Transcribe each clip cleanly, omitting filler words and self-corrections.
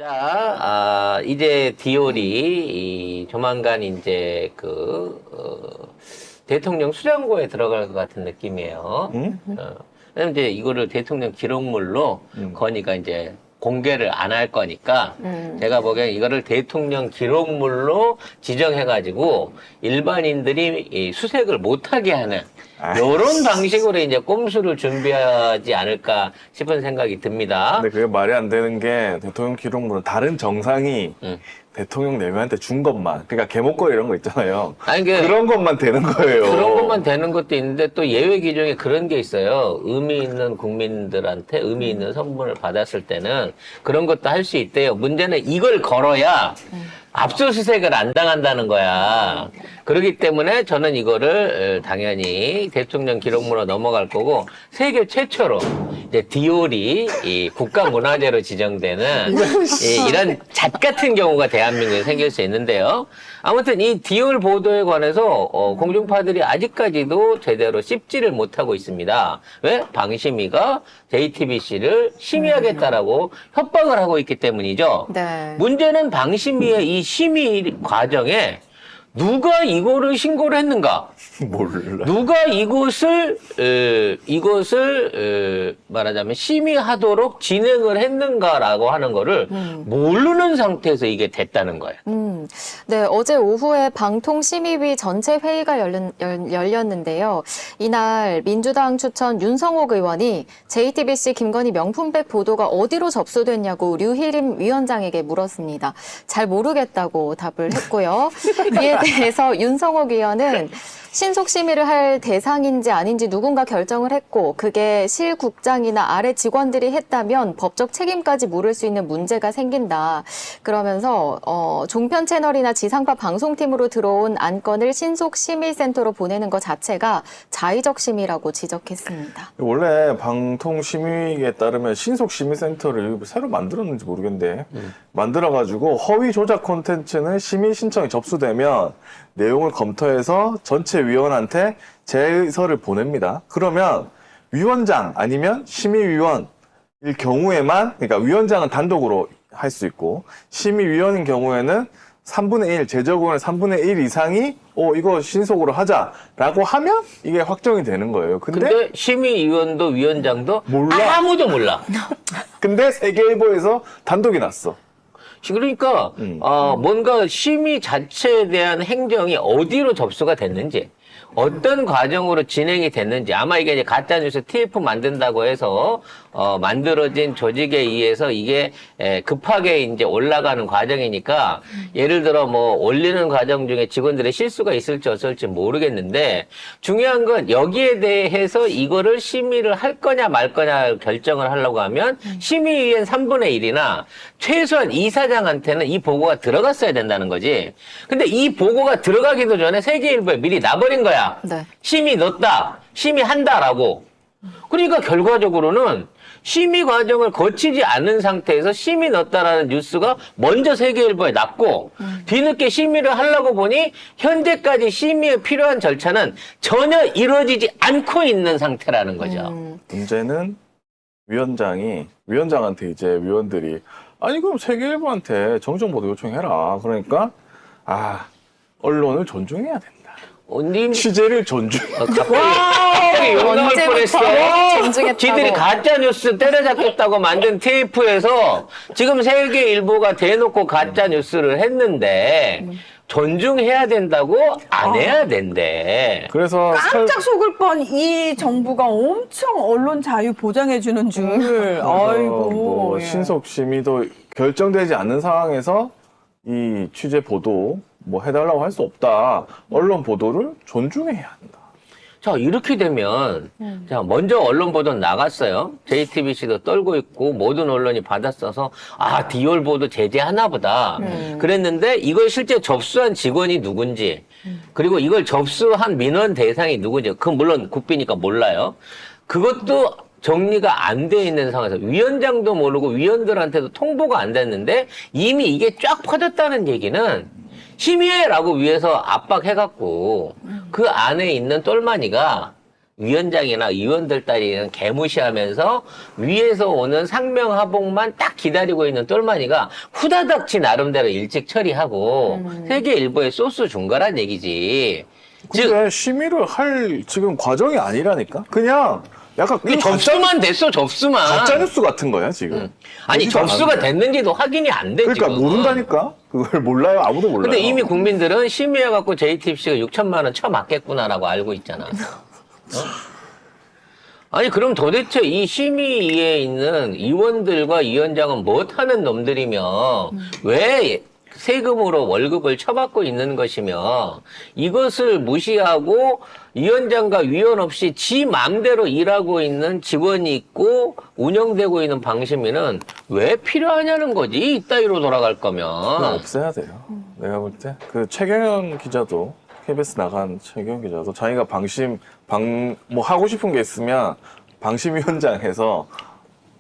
자, 이제 디올이 조만간 이제 대통령 수장고에 들어갈 것 같은 느낌이에요. 왜냐면 이제 이거를 대통령 기록물로 건의가 이제 공개를 안 할 거니까 제가 보기엔 이거를 대통령 기록물로 지정해가지고 일반인들이 이 수색을 못하게 하는 요런 방식으로 이제 꼼수를 준비하지 않을까 싶은 생각이 듭니다. 근데 그게 말이 안 되는 게 대통령 기록물은 다른 정상이 대통령 내면한테 준 것만, 그러니까 개목걸 이런 거 있잖아요. 아니, 그런 것만 되는 거예요. 그런 것만 되는 것도 있는데 또 예외 규정에 그런 게 있어요. 의미 있는 국민들한테 의미 있는 선물을 받았을 때는 그런 것도 할 수 있대요. 문제는 이걸 걸어야 압수수색을 안 당한다는 거야. 그렇기 때문에 저는 이거를 당연히 대통령 기록물로 넘어갈 거고 세계 최초로 이제 디올이 이 국가문화재로 지정되는 이런 잣 같은 경우가 대한민국에 생길 수 있는데요. 아무튼 이 디올 보도에 관해서 공중파들이 아직까지도 제대로 씹지를 못하고 있습니다. 왜? 방심위가 JTBC를 심의하겠다라고 협박을 하고 있기 때문이죠. 네. 문제는 방심위의 이 심의 과정에 누가 이거를 신고를 했는가? 몰라. 누가 이것을 말하자면 심의하도록 진행을 했는가라고 하는 거를 모르는 상태에서 이게 됐다는 거예요. 네, 어제 오후에 방통심의위 전체 회의가 열렸는데요. 이날 민주당 추천 윤성옥 의원이 JTBC 김건희 명품백 보도가 어디로 접수됐냐고 류희림 위원장에게 물었습니다. 잘 모르겠다고 답을 했고요. 이에 대해서 윤성옥 의원은 신속 심의를 할 대상인지 아닌지 누군가 결정을 했고 그게 실국장이나 아래 직원들이 했다면 법적 책임까지 물을 수 있는 문제가 생긴다. 그러면서 종편 채널이나 지상파 방송팀으로 들어온 안건을 신속 심의센터로 보내는 것 자체가 자의적 심의라고 지적했습니다. 원래 방통심의에 따르면 신속심의센터를 새로 만들었는지 모르겠는데 만들어가지고 허위 조작 콘텐츠는 심의 신청이 접수되면 내용을 검토해서 전체 위원한테 제의서를 보냅니다. 그러면 위원장 아니면 심의위원일 경우에만, 그러니까 위원장은 단독으로 할 수 있고 심의위원인 경우에는 3분의 1, 제적의원의 3분의 1 이상이 이거 신속으로 하자라고 하면 이게 확정이 되는 거예요. 근데 심의위원도 위원장도 몰라. 아무도 몰라. 근데 세계일보에서 단독이 났어. 그러니까 뭔가 심의 자체에 대한 행정이 어디로 접수가 됐는지 어떤 과정으로 진행이 됐는지 아마 이게 이제 가짜뉴스 TF 만든다고 해서 만들어진 조직에 의해서 이게 급하게 이제 올라가는 과정이니까 예를 들어 뭐 올리는 과정 중에 직원들의 실수가 있을지 어쩔지 모르겠는데 중요한 건 여기에 대해서 이거를 심의를 할 거냐 말 거냐 결정을 하려고 하면 심의위원 3분의 1이나 최소한 이사장한테는 이 보고가 들어갔어야 된다는 거지. 근데 이 보고가 들어가기도 전에 세계일보에 미리 나버린 거야. 네. 심의 넣었다. 심의한다라고. 그러니까 결과적으로는 심의 과정을 거치지 않은 상태에서 심의 넣었다라는 뉴스가 먼저 세계일보에 났고 뒤늦게 심의를 하려고 보니 현재까지 심의에 필요한 절차는 전혀 이루어지지 않고 있는 상태라는 거죠. 문제는 위원장한테 이제 위원들이 아니 그럼 세계일보한테 정정보도 요청해라. 그러니까 언론을 존중해야 된다. 님 취재를 존중. 갑자기 용감할 뻔했어. 존중했다고. 지들이 가짜뉴스 때려잡겠다고 만든 테이프에서 지금 세계일보가 대놓고 가짜뉴스를 했는데 존중해야 된다고 안 해야 된대. 그래서 깜짝 속을 뻔 이 정부가 엄청 언론 자유 보장해주는 줄. 아이고. 뭐 예. 신속 심의도 결정되지 않는 상황에서 이 취재 보도 뭐 해달라고 할 수 없다. 언론 보도를 존중해야 한다. 자, 이렇게 되면, 자, 먼저 언론 보도 나갔어요. JTBC도 떨고 있고, 모든 언론이 받았어서, 디올 보도 제재하나 보다. 그랬는데, 이걸 실제 접수한 직원이 누군지, 그리고 이걸 접수한 민원 대상이 누군지, 그건 물론 국비니까 몰라요. 그것도 정리가 안 돼 있는 상황에서, 위원장도 모르고, 위원들한테도 통보가 안 됐는데, 이미 이게 쫙 퍼졌다는 얘기는, 심의해라고 위에서 압박해갖고 그 안에 있는 똘마니가 위원장이나 의원들 따위는 개무시하면서 위에서 오는 상명하복만 딱 기다리고 있는 똘마니가 후다닥 지 나름대로 일찍 처리하고 세계 일보에 소스 준 거란 얘기지. 즉 근데 심의를 할 지금 과정이 아니라니까? 그냥 약간 이게 접수만 됐어, 접수만. 가짜뉴스 같은 거야, 지금. 아니 보지도 접수가 않았는데. 됐는지도 확인이 안 돼. 그러니까 지금. 모른다니까? 그걸 몰라요? 아무도 몰라요. 근데 이미 국민들은 심의해갖고 JTBC가 6천만 원 쳐맞겠구나라고 알고 있잖아. 아니 그럼 도대체 이 심의에 있는 의원들과 위원장은 못하는 놈들이며 왜 세금으로 월급을 쳐받고 있는 것이며 이것을 무시하고 위원장과 위원 없이 지 마음대로 일하고 있는 직원이 있고 운영되고 있는 방심위는 왜 필요하냐는 거지. 이따위로 돌아갈 그냥 거면. 없애야 돼요. 내가 볼 때. 그 최경영 기자도, KBS 나간 최경영 기자도 자기가 뭐 하고 싶은 게 있으면 방심위원장 해서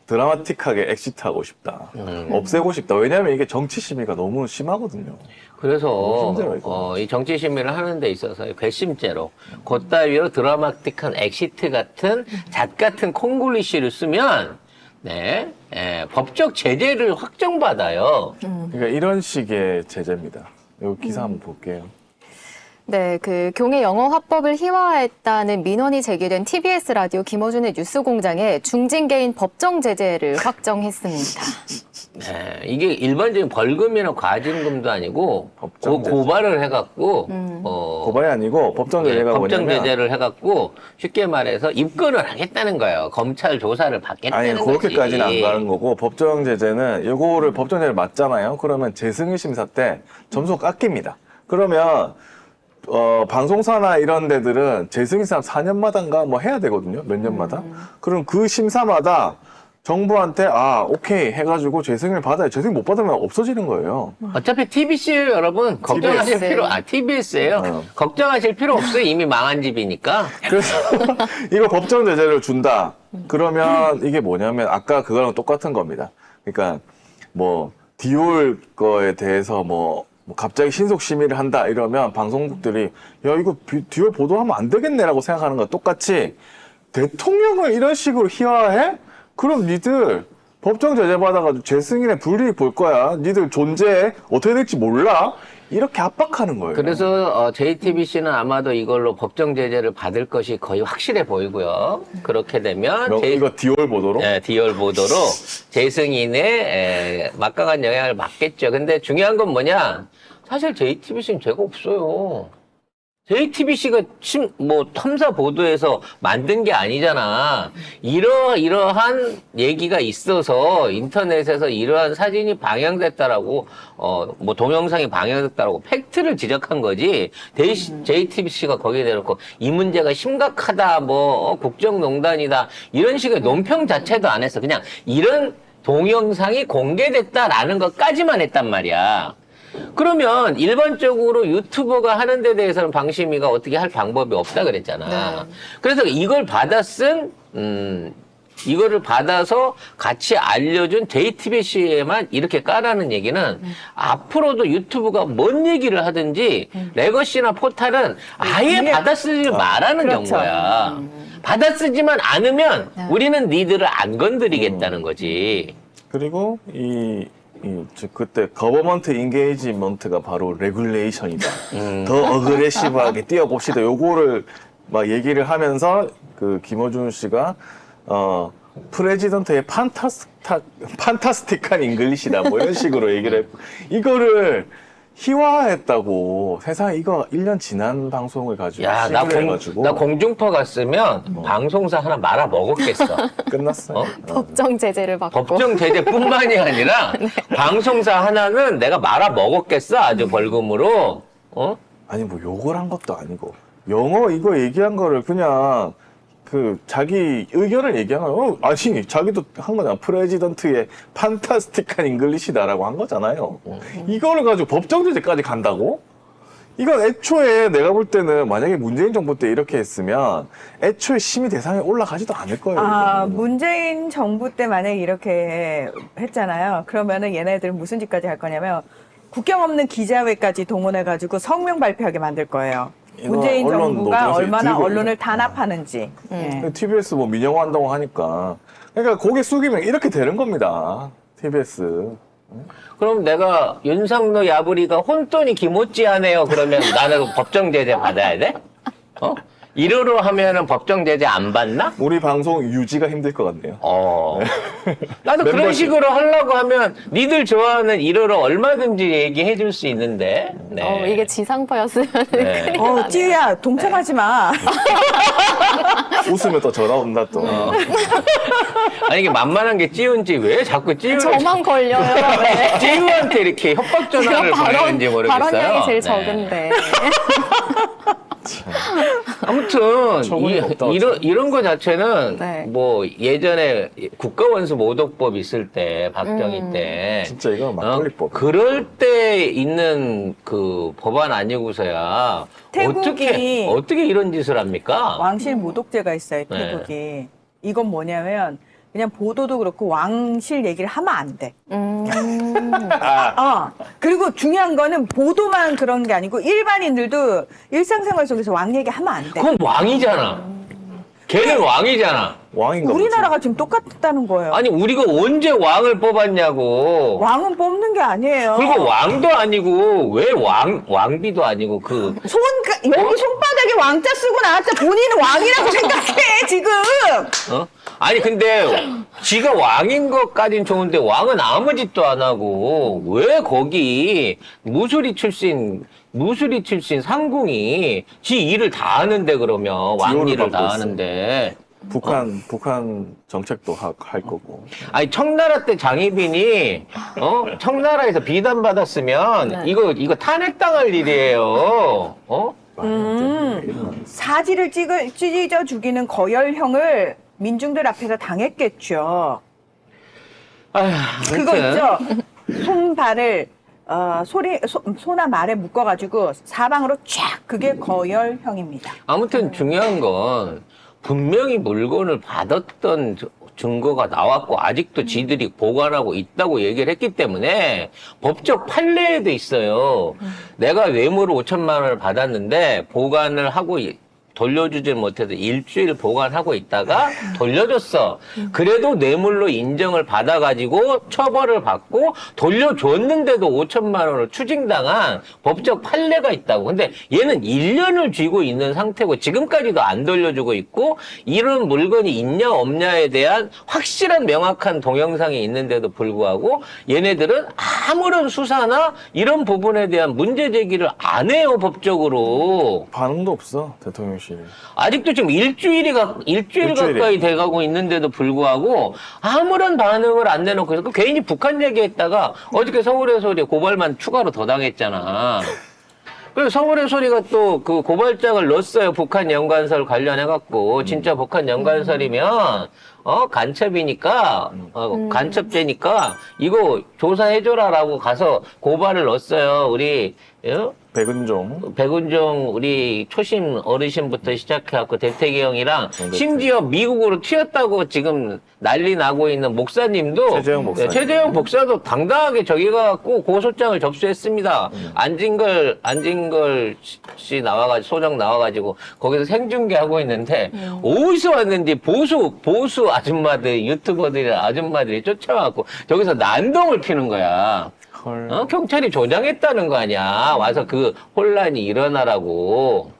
드라마틱하게 엑시트하고 싶다. 없애고 싶다. 왜냐하면 이게 정치 심의가 너무 심하거든요. 그래서 너무 힘들어요, 이거. 이 정치 심의를 하는 데 있어서 괘씸죄로 그따위로 드라마틱한 엑시트 같은 잣 같은 콩글리시를 쓰면 네, 법적 제재를 확정받아요. 그러니까 이런 식의 제재입니다. 이 기사 한번 볼게요. 네, 그 교내 영어 화법을 희화화했다는 민원이 제기된 TBS 라디오 김어준의 뉴스공장에 중징계인 법정 제재를 확정했습니다. 네, 이게 일반적인 벌금이나 과징금도 아니고 법정 제재. 고발을 해갖고 고발이 아니고 법정 제재가 법정 뭐냐면 제재를 해갖고 쉽게 말해서 입건을 하겠다는 거예요. 검찰 조사를 받겠다는 아니 거지. 그렇게까지는 안 가는 거고 법정 제재는 이거를 법정 제재를 맞잖아요. 그러면 재승인 심사 때 점수가 깎입니다. 그러면 방송사나 이런 데들은 재승인 심사 4년마다인가 뭐 해야 되거든요. 몇 년마다. 그럼 그 심사마다 정부한테 오케이 해가지고 재승인을 받아야 재승인 못 받으면 없어지는 거예요. 어차피 TBC예요, 여러분. 걱정하실 TBS. TBS예요. 걱정하실 필요 없어요. 이미 망한 집이니까. 그래서 이거 법정 제재를 준다. 그러면 이게 뭐냐면 아까 그거랑 똑같은 겁니다. 그러니까 뭐 디올 거에 대해서 뭐 갑자기 신속 심의를 한다 이러면 방송국들이 야 이거 디올 보도하면 안 되겠네라고 생각하는 거 똑같이 대통령을 이런 식으로 희화해? 그럼 니들 법정 제재 받아가지고 재승인의 불이익 볼 거야. 니들 존재 어떻게 될지 몰라. 이렇게 압박하는 거예요. 그래서 JTBC는 아마도 이걸로 법정 제재를 받을 것이 거의 확실해 보이고요. 그렇게 되면 이거 디올 보도로? 네, 디올 보도로 재승인의 막강한 영향을 받겠죠. 근데 중요한 건 뭐냐? 사실 JTBC는 죄가 없어요. JTBC가 뭐 탐사 보도에서 만든 게 아니잖아. 이러한 얘기가 있어서 인터넷에서 이러한 사진이 방영됐다라고 뭐 동영상이 방영됐다라고 팩트를 지적한 거지. JTBC가 거기에 대놓고 이 문제가 심각하다, 뭐 국정농단이다 이런 식의 논평 자체도 안 했어. 그냥 이런 동영상이 공개됐다라는 것까지만 했단 말이야. 그러면 일반적으로 유튜버가 하는 데 대해서는 방심위가 어떻게 할 방법이 없다 그랬잖아. 네. 그래서 이걸 이거를 받아서 같이 알려준 JTBC에만 이렇게 까라는 얘기는 앞으로도 유튜브가 뭔 얘기를 하든지 레거시나 포탈은 아예 받아쓰지 말라는 그렇죠. 경고야. 받아쓰지만 않으면 우리는 니들을 안 건드리겠다는 거지. 그리고 그때 거버먼트 인게이지먼트가 바로 레귤레이션이다. 더 어그레시브하게 뛰어봅시다. 요거를 막 얘기를 하면서 그 김어준 씨가 프레지던트의 판타스틱한 잉글리시다. 뭐 이런 식으로 얘기를 했고 이거를 희화했다고. 세상에 이거 1년 지난 방송을 가지고 야, 나 해가지고 공중파 갔으면 방송사 하나 말아 먹었겠어. 끝났어요. 법정 제재를 받고. 법정 제재뿐만이 아니라 방송사 하나는 내가 말아 먹었겠어. 아주 벌금으로. 아니 뭐 욕을 한 것도 아니고 영어 이거 얘기한 거를 그냥 그 자기 의견을 얘기한 거예요. 아니 자기도 한 거잖아. 프레지던트의 판타스틱한 잉글리시다라고 한 거잖아요. 이거를 가지고 법정 제재까지 간다고? 이건 애초에 내가 볼 때는 만약에 문재인 정부 때 이렇게 했으면 애초에 심의 대상에 올라가지도 않을 거예요. 이거는. 문재인 정부 때 만약에 이렇게 했잖아요. 그러면은 얘네들은 무슨 짓까지 할 거냐면 국경 없는 기자회까지 동원해가지고 성명 발표하게 만들 거예요. 이거 문재인 언론 정부가 노조에서 얼마나 들고 언론을 단합하는지. 예. TBS 뭐 민영화한다고 하니까 그러니까 고개 숙이면 이렇게 되는 겁니다. TBS. 그럼 내가 윤상로 야부리가 혼돈이 기모찌하네요. 그러면 나는 법정 제재 받아야 돼? 어? 이러로 하면은 법정 제재 안 받나? 우리 방송 유지가 힘들 것 같네요. 나도 그런 멤버십. 식으로 하려고 하면 니들 좋아하는 이러로 얼마든지 얘기해 줄 수 있는데. 네. 이게 지상파였으면 네. 큰일 나네요. 찌우야 동참하지 마. 웃으면 또 전화 온다 또. 아니 이게 만만한 게 찌우인지 왜 자꾸 찌우 저만 걸려요. 네. 찌우한테 이렇게 협박 전화를 보내는지 모르겠어요. 발언량이 제일 네. 적은데. 아무튼 처분이 없다, 이런 거 자체는 네. 뭐 예전에 국가원수 모독법 있을 때 박정희 때 진짜 이건 막걸리법. 그럴 때 있는 그 법안 아니고서야 태국이 어떻게 이런 짓을 합니까? 왕실 모독죄가 있어요, 태국이. 이건 뭐냐면 그냥 보도도 그렇고 왕실 얘기를 하면 안 돼. 그리고 중요한 거는 보도만 그런 게 아니고 일반인들도 일상생활 속에서 왕 얘기 하면 안 돼. 그건 왕이잖아. 걔는 왕이잖아. 왕인가 우리나라가 지금 똑같다는 거예요. 아니 우리가 언제 왕을 뽑았냐고. 왕은 뽑는 게 아니에요. 그리고 왕도 아니고 왜 왕비도 아니고 그 여기 손바닥에 왕자 쓰고 나왔자 본인은 왕이라고 생각해, 지금. 어? 아니 근데 지가 왕인 것까진 좋은데 왕은 아무 짓도 안 하고 왜 거기 무수리 출신 상궁이 지 일을 다 하는데 그러면 왕 일을 받고 다 있어. 하는데 북한 정책도 할 거고. 아니 청나라 때 장희빈이 청나라에서 비단 받았으면 이거 탄핵당할 일이에요. 사지를 찢어 죽이는 거열형을 민중들 앞에서 당했겠죠. 그거 있죠? 손발을 소나 말에 묶어가지고 사방으로 쫙 그게 거열형입니다. 아무튼 중요한 건 분명히 물건을 받았던 증거가 나왔고 아직도 지들이 보관하고 있다고 얘기를 했기 때문에 법적 판례에도 있어요. 내가 뇌물을 5천만 원을 받았는데 보관을 하고 돌려주질 못해서 일주일 보관하고 있다가 돌려줬어. 그래도 뇌물로 인정을 받아가지고 처벌을 받고 돌려줬는데도 5천만 원을 추징당한 법적 판례가 있다고. 근데 얘는 1년을 쥐고 있는 상태고 지금까지도 안 돌려주고 있고 이런 물건이 있냐 없냐에 대한 확실한 명확한 동영상이 있는데도 불구하고 얘네들은 아무런 수사나 이런 부분에 대한 문제 제기를 안 해요, 법적으로. 반응도 없어 대통령실이. 아직도 지금 일주일 가까이 돼가고 있는데도 불구하고 아무런 반응을 안 내놓고 있어. 괜히 북한 얘기했다가 어저께 서울의 소리 고발만 추가로 더 당했잖아. 그래서 서울의 소리가 또 그 고발장을 넣었어요. 북한 연관설 관련해갖고. 진짜 북한 연관설이면, 간첩이니까, 간첩죄니까, 이거 조사해줘라라고 가서 고발을 넣었어요. 우리, 백운종 우리 초심 어르신부터 시작해갖고 대태기 형이랑 심지어 미국으로 튀었다고 지금 난리 나고 있는 목사님도 최재형 목사도 당당하게 저기 가갖고 고소장을 접수했습니다. 안진걸 씨 나와가지고 소장 나와가지고 거기서 생중계하고 있는데 어디서 왔는지 보수 아줌마들 유튜버들이랑 아줌마들이 쫓아와갖고 저기서 난동을 피는 거야. 경찰이 조장했다는 거 아니야. 와서 그 혼란이 일어나라고.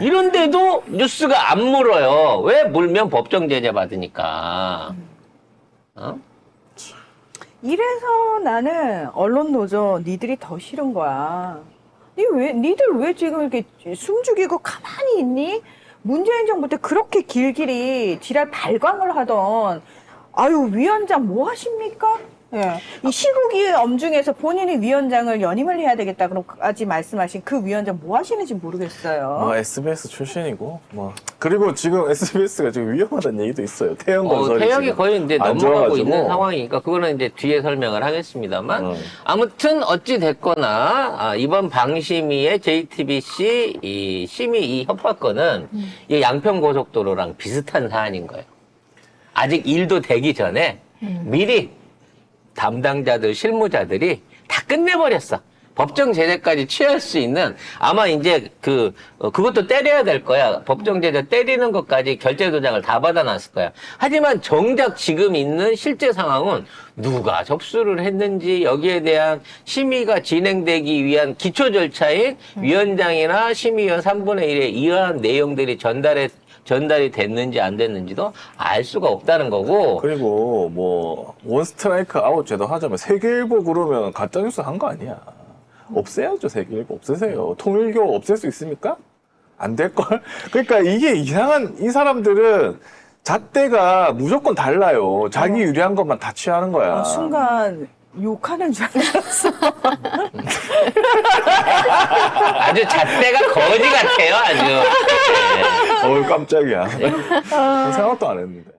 이런데도 뉴스가 안 물어요. 왜 물면 법정 제재 받으니까. 이래서 나는 언론 노조 니들이 더 싫은 거야. 니들 왜 지금 이렇게 숨죽이고 가만히 있니? 문재인 정부 때 그렇게 길길이 지랄 발광을 하던 위원장 뭐 하십니까? 예. 이 시국이 엄중해서 본인이 위원장을 연임을 해야 되겠다 그런까지 말씀하신 그 위원장 뭐 하시는지 모르겠어요. SBS 출신이고 그리고 지금 SBS가 지금 위험하다는 얘기도 있어요. 태양건설이 태양이 거의 이제 안 넘어가고 좋아가지고. 있는 상황이니까 그거는 이제 뒤에 설명을 하겠습니다만 아무튼 어찌 됐거나 이번 방심위의 JTBC 이 심의 이 협박건은 이 양평고속도로랑 비슷한 사안인 거예요. 아직 일도 되기 전에 미리 담당자들 실무자들이 다 끝내버렸어. 법정 제재까지 취할 수 있는 아마 이제 그것도 때려야 될 거야. 법정 제재 때리는 것까지 결제 도장을 다 받아놨을 거야. 하지만 정작 지금 있는 실제 상황은 누가 접수를 했는지 여기에 대한 심의가 진행되기 위한 기초 절차인 위원장이나 심의위원 3분의 1에 이러한 내용들이 전달이 됐는지 안 됐는지도 알 수가 없다는 거고. 그리고 뭐 원 스트라이크 아웃 제도 하자면 세계일보 그러면 가짜뉴스 한 거 아니야. 없애야죠. 세계일보 없애세요. 통일교 없앨 수 있습니까? 안 될걸? 그러니까 이게 이상한 이 사람들은 잣대가 무조건 달라요. 자기 유리한 것만 다 취하는 거야. 순간 욕하는 줄 알았어. 아주 잣대가 거지 같아요, 아주. 네. 깜짝이야. 생각도 안 했는데.